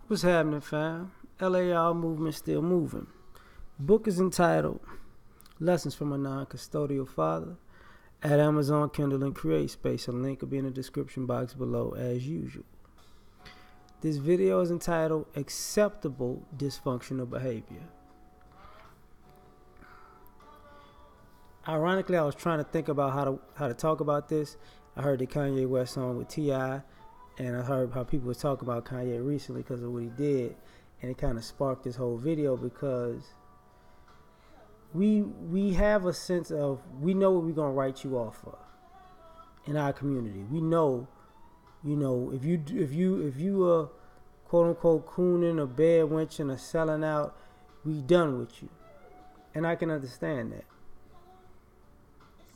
What's happening, fam? L.A.R. movement still moving. Book is entitled Lessons from a Non-Custodial Father at Amazon, Kindle, and CreateSpace. A link will be in the description box below as usual. This video is entitled Acceptable Dysfunctional Behavior. Ironically, I was trying to think about how to talk about this. I heard the Kanye West song with T.I., and I heard how people were talking about Kanye recently because of what he did, and it kind of sparked this whole video because we have a sense of, we know what we're going to write you off for in our community. We know, if you are quote unquote cooning or bed wenching or selling out, we done with you. And I can understand that.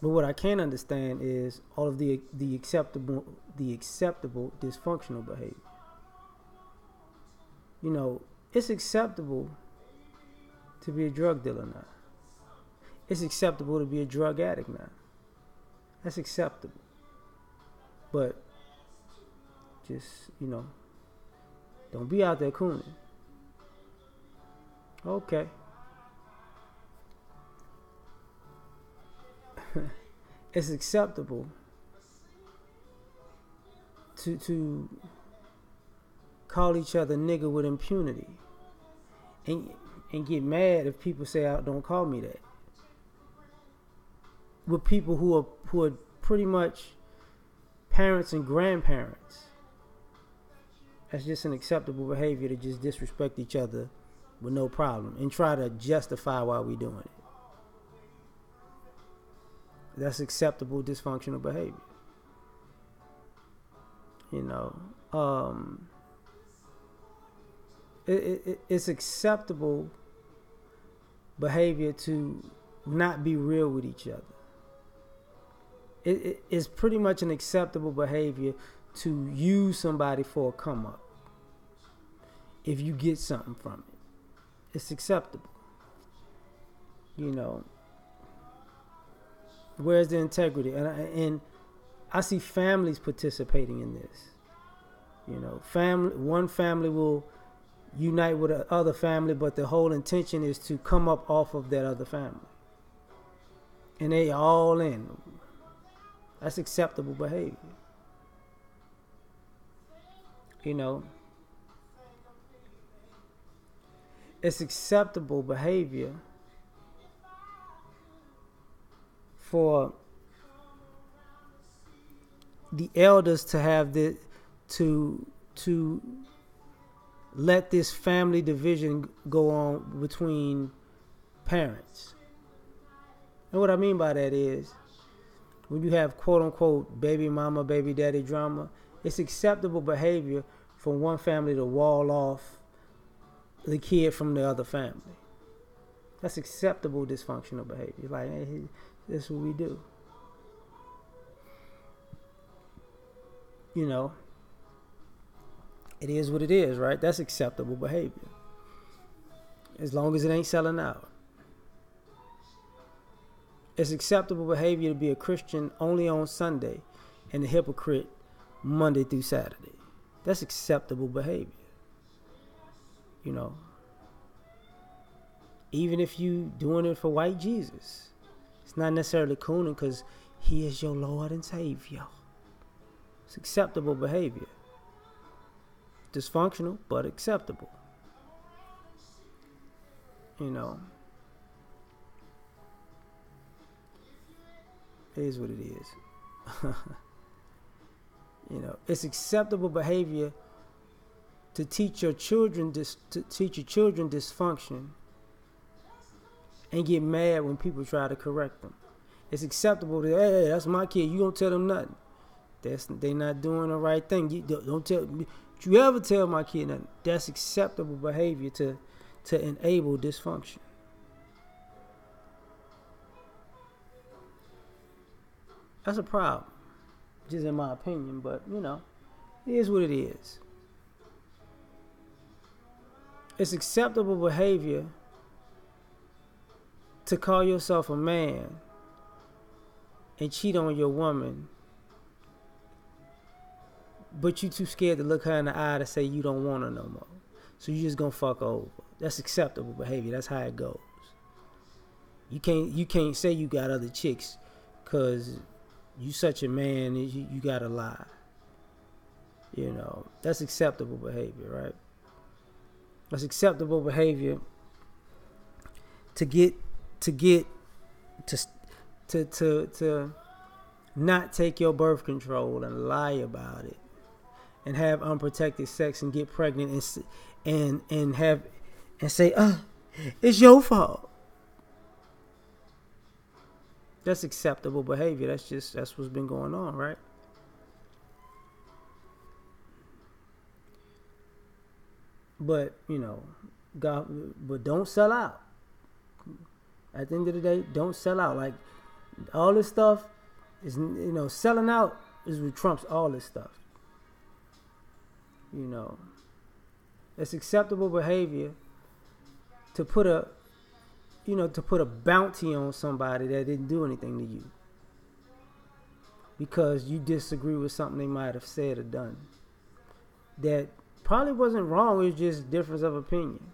But what I can't understand is all of the acceptable dysfunctional behavior. It's acceptable to be a drug dealer now. It's acceptable to be a drug addict now. That's acceptable. But just, don't be out there cooning. Okay. It's acceptable to call each other nigga with impunity and get mad if people say, don't call me that. With people who are pretty much parents and grandparents. That's just an acceptable behavior to just disrespect each other with no problem and try to justify why we're doing it. That's acceptable dysfunctional behavior. It's acceptable behavior to not be real with each other. It's pretty much an acceptable behavior to use somebody for a come up if you get something from it. It's acceptable. Where's the integrity? And I see families participating in this. One family will unite with another family, but the whole intention is to come up off of that other family. And they all in. That's acceptable behavior. It's acceptable behavior for the elders to have to let this family division go on between parents. And what I mean by that is, when you have quote unquote baby mama, baby daddy drama, it's acceptable behavior for one family to wall off the kid from the other family. That's acceptable dysfunctional behavior. Like, hey, this is what we do. It is what it is, right? That's acceptable behavior. As long as it ain't selling out. It's acceptable behavior to be a Christian only on Sunday and a hypocrite Monday through Saturday. That's acceptable behavior. Even if you doing it for white Jesus. It's not necessarily cooning because he is your Lord and Savior. It's acceptable behavior. Dysfunctional, but acceptable. It is what it is. It's acceptable behavior to teach your children dysfunction and get mad when people try to correct them. It's acceptable to, hey, that's my kid. You don't tell them nothing. They not doing the right thing. Don't you ever tell my kid nothing. That's acceptable behavior to enable dysfunction. That's a problem, just in my opinion. But it is what it is. It's acceptable behavior to call yourself a man and cheat on your woman, but you too scared to look her in the eye to say you don't want her no more. So you just gonna fuck over. That's acceptable behavior. That's how it goes. You can't say you got other chicks, cause you such a man. You gotta lie. You know, that's acceptable behavior, right? That's acceptable behavior to get to not take your birth control and lie about it, and have unprotected sex and get pregnant and say, it's your fault. That's acceptable behavior. That's what's been going on, right? But but don't sell out. At the end of the day, don't sell out. Like, all this stuff is, selling out is what trumps all this stuff. It's acceptable behavior to put a bounty on somebody that didn't do anything to you because you disagree with something they might have said or done that probably wasn't wrong. It was just difference of opinion.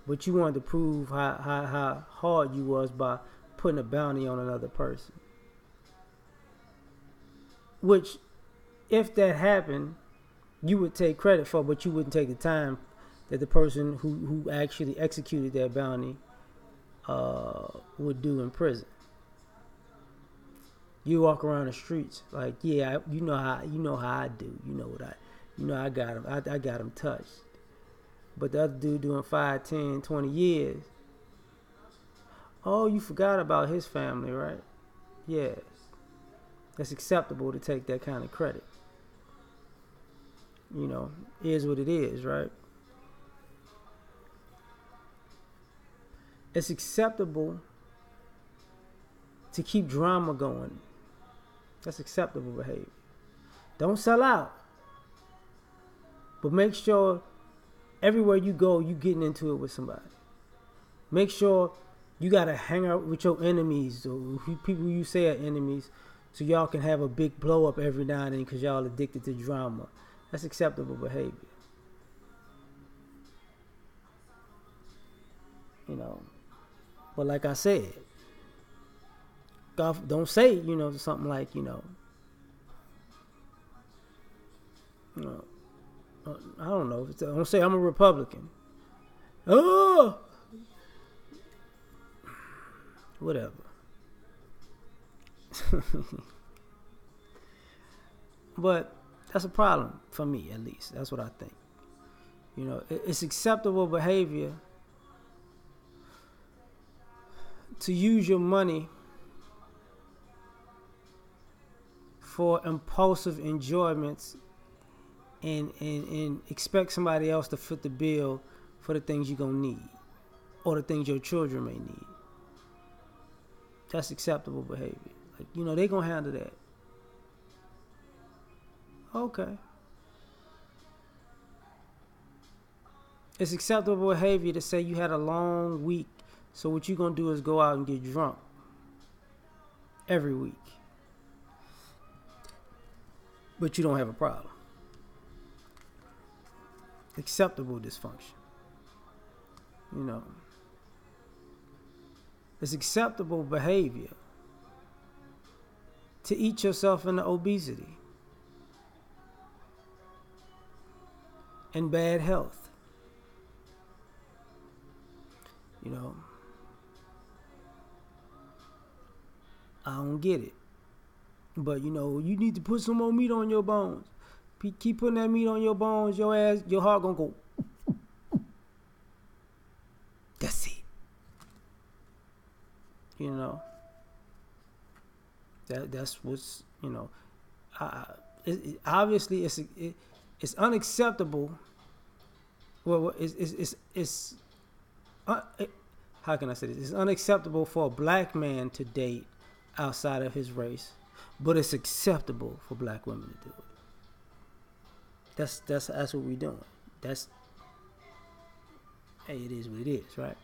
But you wanted to prove how hard you was by putting a bounty on another person. Which, if that happened, you would take credit for, but you wouldn't take the time that the person who actually executed that bounty would do in prison. You walk around the streets like, yeah, you know how I do. I got him. I got him touched. But the other dude doing 5, 10, 20 years. Oh, you forgot about his family, right? Yes. It's acceptable to take that kind of credit. Is what it is, right? It's acceptable to keep drama going. That's acceptable behavior. Don't sell out. But make sure everywhere you go, you getting into it with somebody. Make sure you got to hang out with your enemies or people you say are enemies so y'all can have a big blow up every now and then because y'all addicted to drama. That's acceptable behavior. But like I said, God, don't say, something like, I don't know. Don't say I'm a Republican. Oh, whatever. But that's a problem for me, at least. That's what I think. It's acceptable behavior to use your money for impulsive enjoyments and expect somebody else to foot the bill for the things you're going to need or the things your children may need. That's acceptable behavior. Like, they're going to handle that. Okay. It's acceptable behavior to say you had a long week, so what you're going to do is go out and get drunk every week. But you don't have a problem. Acceptable dysfunction. It's acceptable behavior to eat yourself into obesity and bad health. I don't get it. But, you need to put some more meat on your bones. Keep putting that meat on your bones, your heart gonna go. That's it. That's what's, obviously it's unacceptable. Well, how can I say this? It's unacceptable for a black man to date outside of his race, but it's acceptable for black women to do it. That's what we're doing. Hey, it is what it is, right?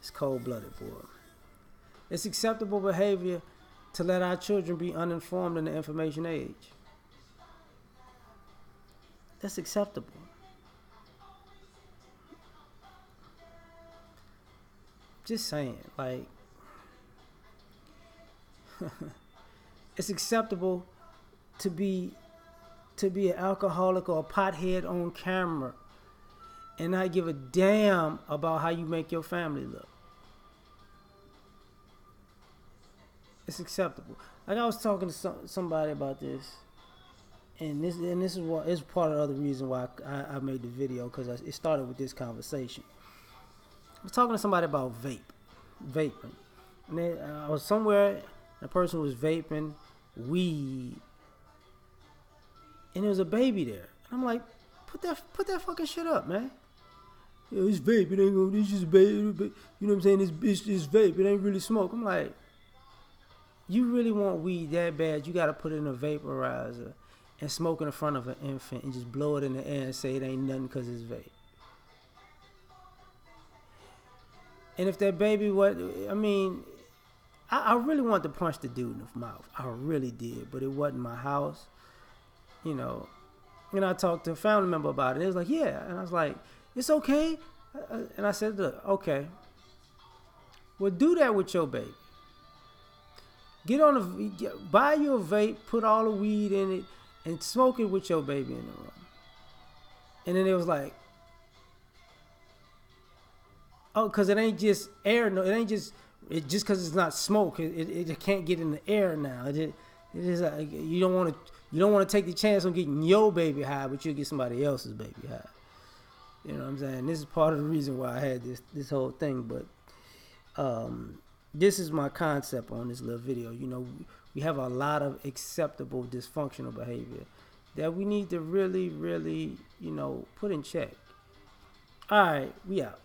It's cold-blooded, boy. It's acceptable behavior to let our children be uninformed in the information age. That's acceptable. Just saying, like, it's acceptable to be an alcoholic or a pothead on camera and not give a damn about how you make your family look. It's acceptable. Like, I was talking to somebody about this, and this is what is part of the other reason why I made the video, because it started with this conversation. I was talking to somebody about vaping, and I was somewhere, and a person was vaping weed, and there was a baby there, and I'm like, put that fucking shit up, man. Yo, it's vape. It ain't gonna. It's just vape. You know what I'm saying? It's vape. It ain't really smoke. I'm like, you really want weed that bad? You gotta put it in a vaporizer and smoke in front of an infant and just blow it in the air and say it ain't nothing because it's vape. And if that baby, I really wanted to punch the dude in the mouth. I really did, but it wasn't my house, you know. And I talked to a family member about it. It was like, yeah. And I was like, it's okay. And I said, look, okay. Well, do that with your baby. Buy you a vape, put all the weed in it, and smoke it with your baby in the room. And then it was like, oh, because it ain't just air. No, it ain't just because it's not smoke. It can't get in the air now. It is you don't want to take the chance on getting your baby high, but you'll get somebody else's baby high. You know what I'm saying? This is part of the reason why I had this whole thing. But this is my concept on this little video. You know, we have a lot of acceptable dysfunctional behavior that we need to really, really, you know, put in check. All right, we out.